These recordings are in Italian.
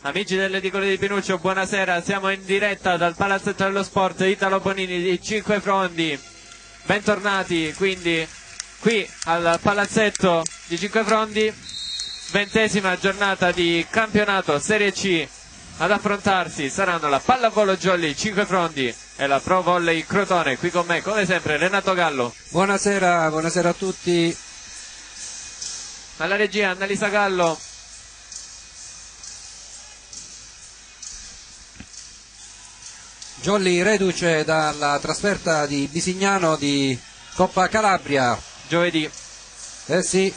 Amici dell'Edicole di Pinuccio, buonasera, siamo in diretta dal Palazzetto dello Sport Italo Bonini di Cinque Frondi. Bentornati quindi qui al Palazzetto di Cinque Frondi, 20ª giornata di campionato Serie C. Ad affrontarsi saranno la Pallavolo Jolly Cinque Frondi e la Pro Volley Crotone. Qui con me, come sempre, Renato Gallo. Buonasera, buonasera a tutti. Alla regia Annalisa Gallo. Jolly reduce dalla trasferta di Bisignano di Coppa Calabria. Giovedì. Eh sì,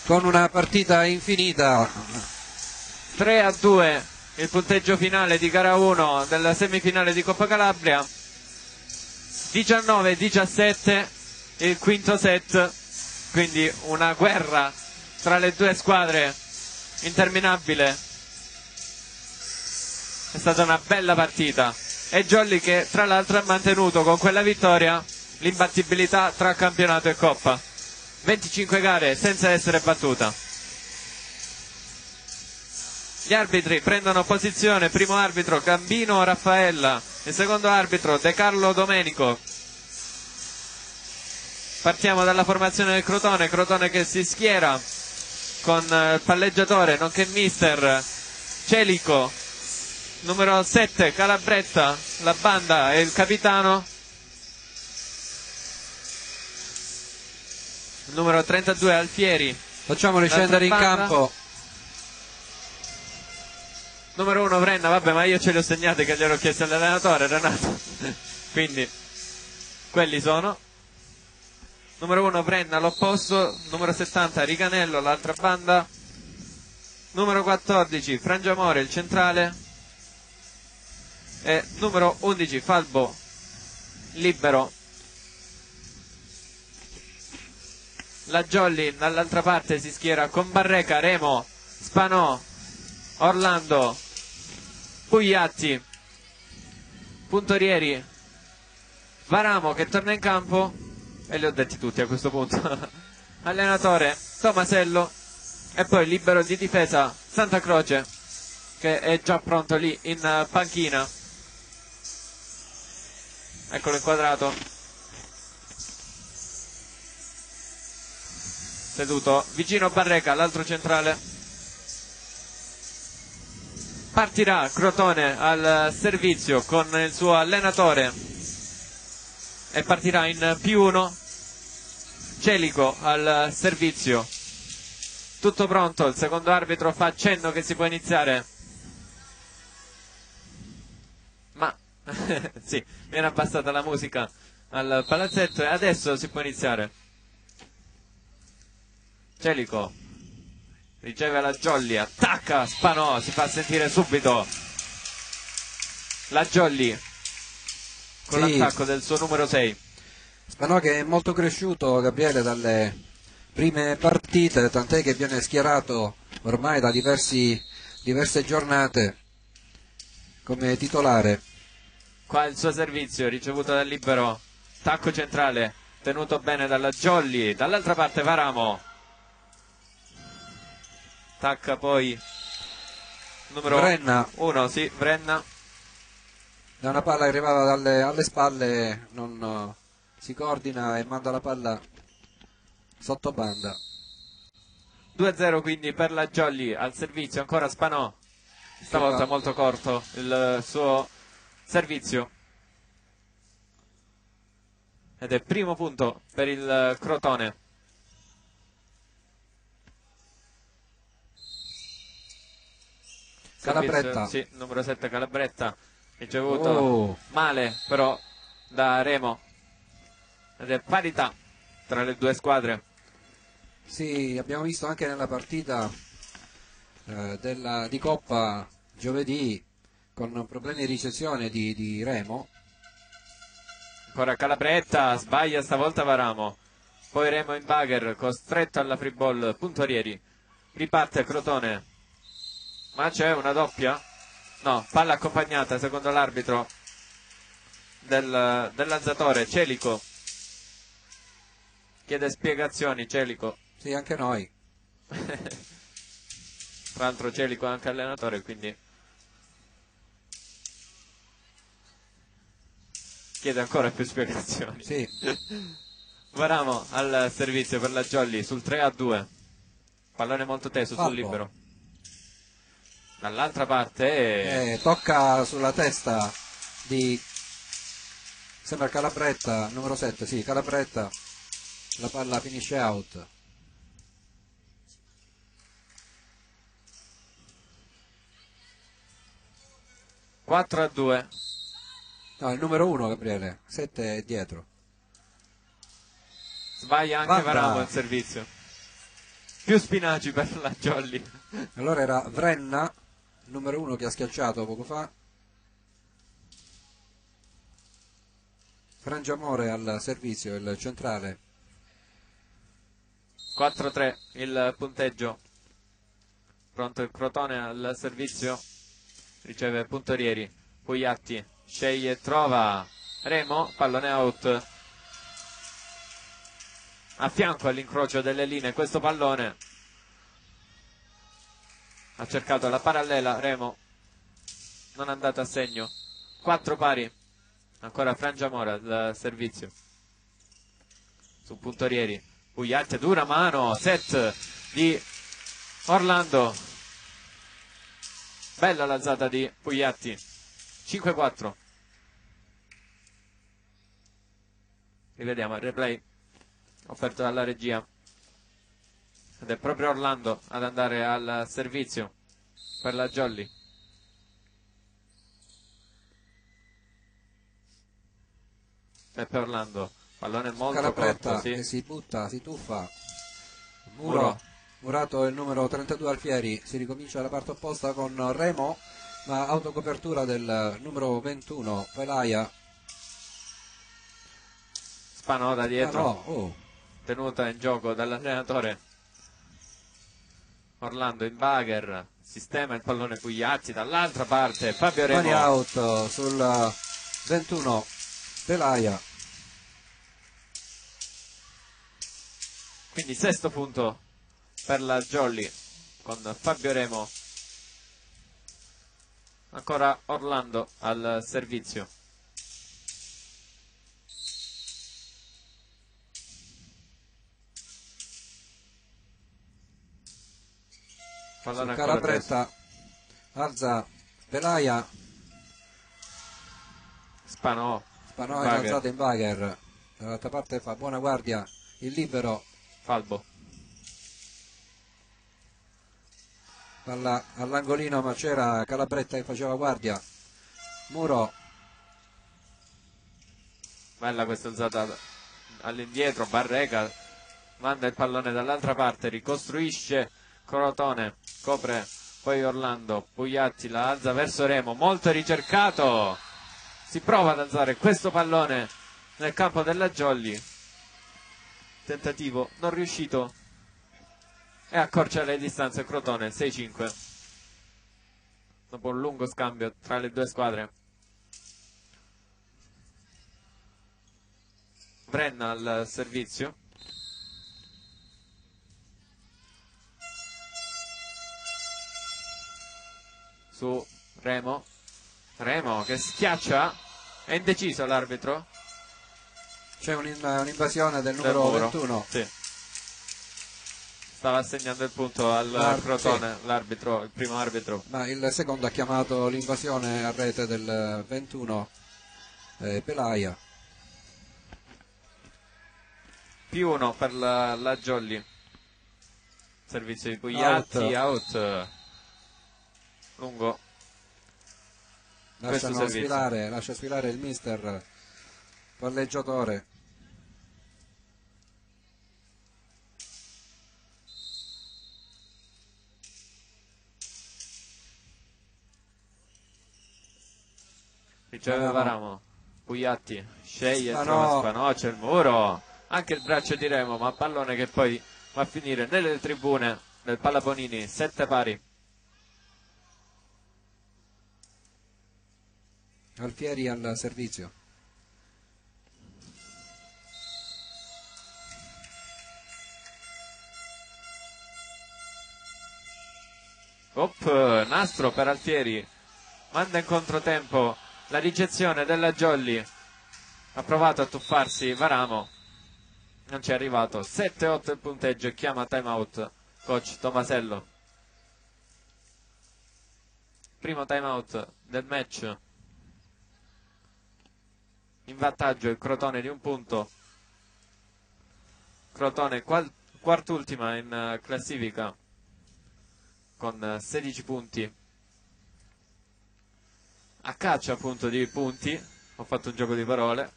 con una partita infinita. 3-2 il punteggio finale di gara 1 della semifinale di Coppa Calabria. 19-17 il quinto set, quindi una guerra tra le due squadre interminabile. È stata una bella partita e Jolly che tra l'altro ha mantenuto con quella vittoria l'imbattibilità tra campionato e Coppa. 25 gare senza essere battuta. Gli arbitri prendono posizione: primo arbitro Gambino Raffaella, il secondo arbitro De Carlo Domenico. Partiamo dalla formazione del Crotone. Crotone che si schiera con il palleggiatore nonché mister Celico, numero 7 Calabretta, la banda e il capitano, il numero 32 Alfieri. Facciamoli scendere in campo. Numero 1 Vrenna, vabbè, ma io ce li ho segnati che glielo ho chiesto all'allenatore, Renato. Quindi quelli sono. Numero 1 Vrenna, l'opposto. Numero 70 Riganello, l'altra banda. Numero 14 Frangiamore, il centrale. E numero 11 Falbo, libero. La Jolly dall'altra parte si schiera con Barreca, Remo, Spanò, Orlando, Pugliatti, puntorieri Varamo che torna in campo, e li ho detti tutti a questo punto. Allenatore Tomasello, e poi libero di difesa Santa Croce che è già pronto lì in panchina. Eccolo inquadrato, seduto vicino Barreca, l'altro centrale. Partirà Crotone al servizio con il suo allenatore e partirà in +1. Celico al servizio. Tutto pronto, il secondo arbitro fa accenno che si può iniziare. Ma sì, viene abbassata la musica al palazzetto e adesso si può iniziare. Celico riceve la Jolly, attacca Spanò, si fa sentire subito la Jolly con l'attacco del suo numero 6. Spanò che è molto cresciuto, Gabriele, dalle prime partite, tant'è che viene schierato ormai da diverse giornate come titolare. Qua il suo servizio ricevuto dal libero, tacco centrale tenuto bene dalla Jolly, dall'altra parte Varamo. Attacca poi numero Vrenna. 1, sì, Vrenna. Da una palla che arrivava alle spalle, non si coordina e manda la palla sotto banda. 2-0 quindi per la Jolly. Al servizio ancora Spanò, stavolta molto corto il suo servizio, ed è primo punto per il Crotone. Calabretta. Sì, numero 7 Calabretta, ricevuto male però da Remo, ed è parità tra le due squadre. Sì, abbiamo visto anche nella partita di Coppa giovedì, con problemi di ricezione di Remo. Ancora Calabretta, sbaglia stavolta Varamo, poi Remo in bugger, costretto alla free ball puntorieri. Riparte Crotone, ma c'è una doppia? No, palla accompagnata secondo l'arbitro dell'alzatore Celico. Chiede spiegazioni Celico. Sì, anche noi. Tra l'altro Celico è anche allenatore, quindi chiede ancora più spiegazioni. Sì. Varamo al servizio per la Jolly sul 3-2. Pallone molto teso sul libero. Dall'altra parte tocca sulla testa di, sembra Calabretta, numero 7, sì, Calabretta, la palla finisce out. (4-2). No, il numero 1 Gabriele, 7 è dietro. Sbaglia anche Varamo il servizio. Più Spinaci per la Jolly. Allora era Vrenna, numero 1 che ha schiacciato poco fa. Frangiamore al servizio, il centrale. 4-3 il punteggio. Pronto il Crotone al servizio. Riceve Puntorieri. Pugliatti sceglie e trova Remo, pallone out. A fianco all'incrocio delle linee questo pallone. Ha cercato la parallela Remo, non è andato a segno. 4 pari. Ancora Frangiamore al servizio. Su Puntorieri. Pugliatti, dura mano, set di Orlando. Bella l'alzata di Pugliatti. 5-4. Rivediamo il replay offerto dalla regia. Ed è proprio Orlando ad andare al servizio per la Jolly. Peppe Orlando, pallone molto Calabretta corto, sì. che si butta, si tuffa. Murato il numero 32 Alfieri, si ricomincia dalla parte opposta con Remo, ma autocopertura del numero 21 Pelaia. Spanò da dietro, Oh. tenuta in gioco dall'allenatore. Orlando in bagger, sistema il pallone Pugliatti, dall'altra parte Fabio Remo. Mani out sul 21 Pelaia. Quindi sesto punto per la Jolly con Fabio Remo. Ancora Orlando al servizio. Pallone Calabretta alza Pelaia. Spanò è alzata in bagger. Dall'altra parte fa buona guardia il libero. Falbo. Palla all'angolino, ma c'era Calabretta che faceva guardia. Muro. Bella questa alzata all'indietro. Barreca manda il pallone dall'altra parte, ricostruisce Crotone, copre poi Orlando. Pugliatti la alza verso Remo, molto ricercato. Si prova ad alzare questo pallone nel campo della Jolly. Tentativo non riuscito e accorcia le distanze Crotone. 6-5 dopo un lungo scambio tra le due squadre. Brenna al servizio. Su Remo che schiaccia. È indeciso l'arbitro. C'è un'invasione del numero 21. Sì. Stava assegnando il punto al Crotone, sì. L'arbitro, il primo arbitro. Ma il secondo ha chiamato l'invasione a rete del 21 Pelaia. +1 per la Jolly. Servizio di Pugliatti, out. Lungo. Lascia sfilare il mister palleggiatore. Riceve Varamo. Pugliatti sceglie, trova Spanò, c'è il muro. Anche il braccio di Remo, ma pallone che poi va a finire nelle tribune del Pallaponini. 7 pari. Alfieri al servizio. Nastro per Alfieri. Manda in controtempo la ricezione della Jolly. Ha provato a tuffarsi Varamo, non ci è arrivato. 7-8 il punteggio e chiama timeout coach Tomasello. Primo timeout del match. In vantaggio il Crotone di un punto. Crotone quart'ultima in classifica con 16 punti. A caccia appunto di punti. Ho fatto un gioco di parole.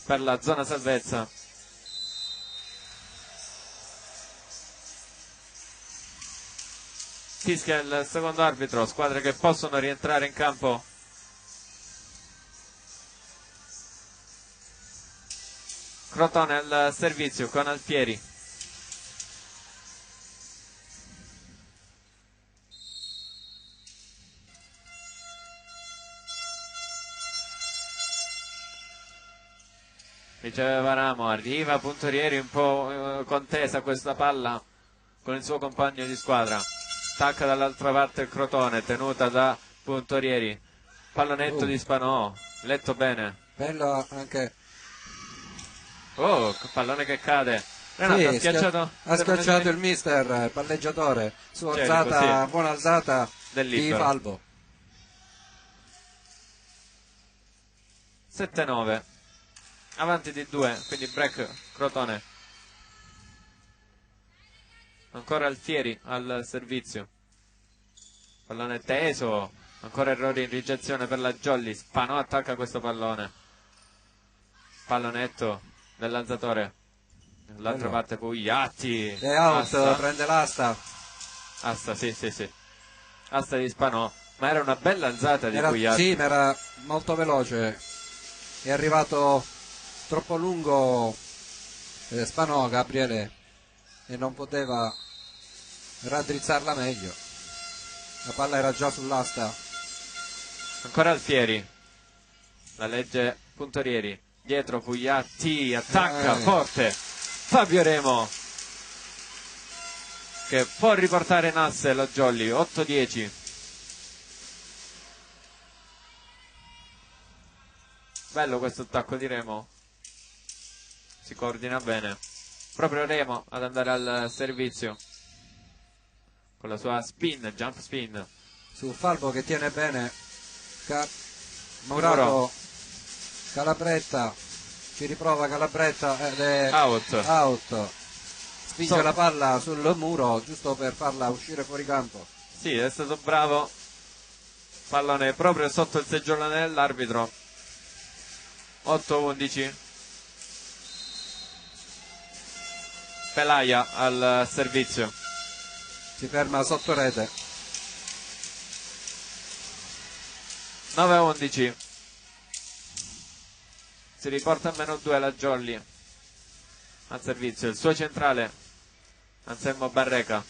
Per la zona salvezza. Fischia il secondo arbitro, squadre che possono rientrare in campo. Crotone al servizio con Alfieri. Riceve Varamo, arriva Puntorieri un po' contesa questa palla con il suo compagno di squadra. Attacca dall'altra parte il Crotone, tenuta da Puntorieri. Pallonetto di Spanò, letto bene. Bello anche. Oh, pallone che cade. Renato Sì, ha schiacciato, ha schiacciato il mister palleggiatore su alzata, sì, buona alzata del di libero. Falbo. 7-9. Avanti di 2, quindi break Crotone. Ancora Alfieri al servizio. Pallone teso. Ancora errori in ricezione per la Jolly. Spanò attacca questo pallone. Pallonetto del lanzatore. Dall'altra parte Pugliatti. The out, Asta. prende l'asta. Asta, sì. Asta di Spanò. Ma era una bella alzata di Pugliatti. Sì, ma era molto veloce. È arrivato troppo lungo Spanò, Gabriele, e non poteva raddrizzarla meglio. La palla era già sull'asta. Ancora Alfieri. La legge Puntorieri. Dietro Pugliatti, attacca forte Fabio Remo, che può riportare in asse la Jolly. 8-10. Bello questo attacco di Remo, si coordina bene. Proprio Remo ad andare al servizio con la sua spin, jump spin su Falbo che tiene bene Murato. Calabretta ci riprova Calabretta ed è out. Spinge la palla sul muro giusto per farla uscire fuori campo. Sì, è stato bravo. Pallone proprio sotto il seggiolone dell'arbitro. 8-11. Pelaia al servizio. Si ferma sotto rete. 9-11. Si riporta a -2 la Jolly al servizio. Il suo centrale Anselmo Barreca.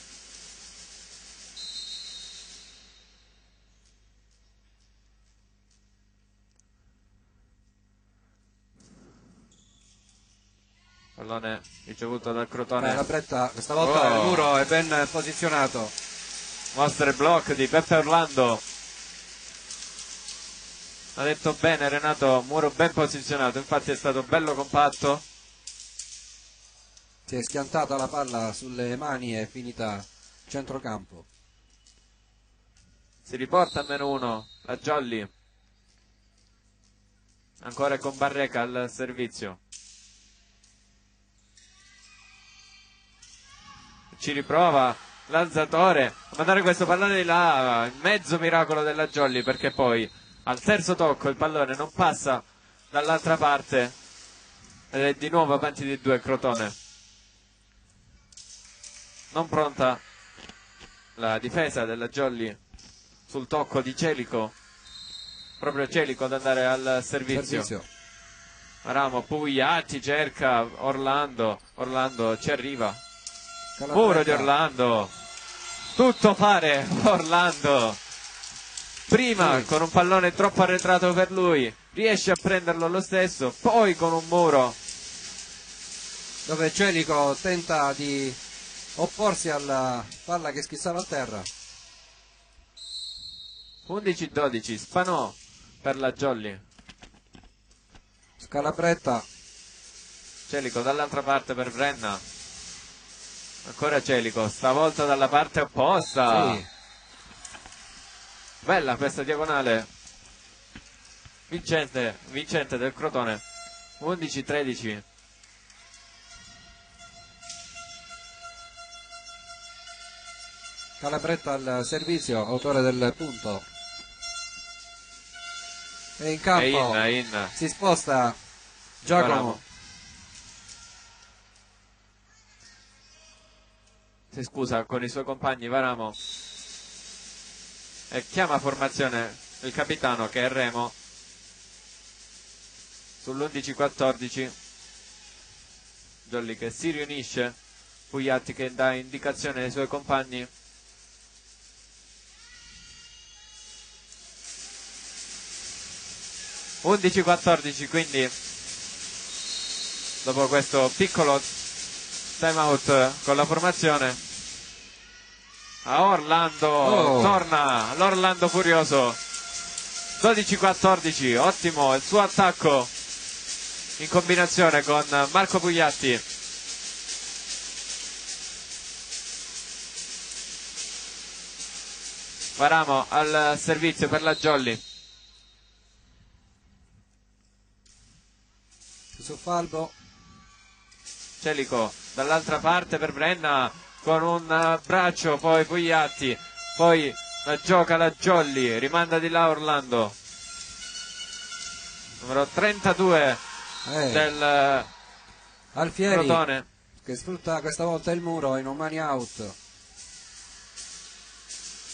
Pallone ricevuto dal Crotone. La Bretta stavolta il muro è ben posizionato. Mostra il block di Peppe Orlando. Ha detto bene Renato, muro ben posizionato, infatti è stato bello compatto. Si è schiantata la palla sulle mani e è finita centrocampo. Si riporta a -1 la Jolly. Ancora con Barreca al servizio. Ci riprova l'alzatore a mandare questo pallone di là, il mezzo miracolo della Jolly, perché poi al terzo tocco il pallone non passa dall'altra parte ed è di nuovo avanti di 2 Crotone. Non pronta la difesa della Jolly sul tocco di Celico, proprio Celico ad andare al servizio. Ramo, Pugliatti cerca Orlando ci arriva. Muro di Orlando, tutto fare Orlando, prima con un pallone troppo arretrato per lui, riesce a prenderlo lo stesso, poi con un muro dove Celico tenta di opporsi alla palla che schissava a terra. 11-12. Spanò per la Jolly. Scalabretta, Celico dall'altra parte per Brenna. Ancora Celico, stavolta dalla parte opposta. sì, Bella questa diagonale. Vincente del Crotone. 11-13. Scalabretta al servizio, autore del punto. E in campo È in. si sposta Giacomo. Varamo. Si scusa con i suoi compagni Varamo e chiama a formazione il capitano che è Remo sull'11-14. Jolly che si riunisce, Pugliatti che dà indicazione ai suoi compagni. (11-14), quindi dopo questo piccolo time out con la formazione a Orlando, torna l'Orlando furioso. 12-14, ottimo il suo attacco in combinazione con Marco Pugliatti. Varamo al servizio per la Jolly. Su Falbo, Celico dall'altra parte per Brenna con un braccio, poi Pugliatti, poi la gioca la Jolly, rimanda di là Orlando, numero 32 del Alfieri Crotone. che sfrutta questa volta il muro in un money out.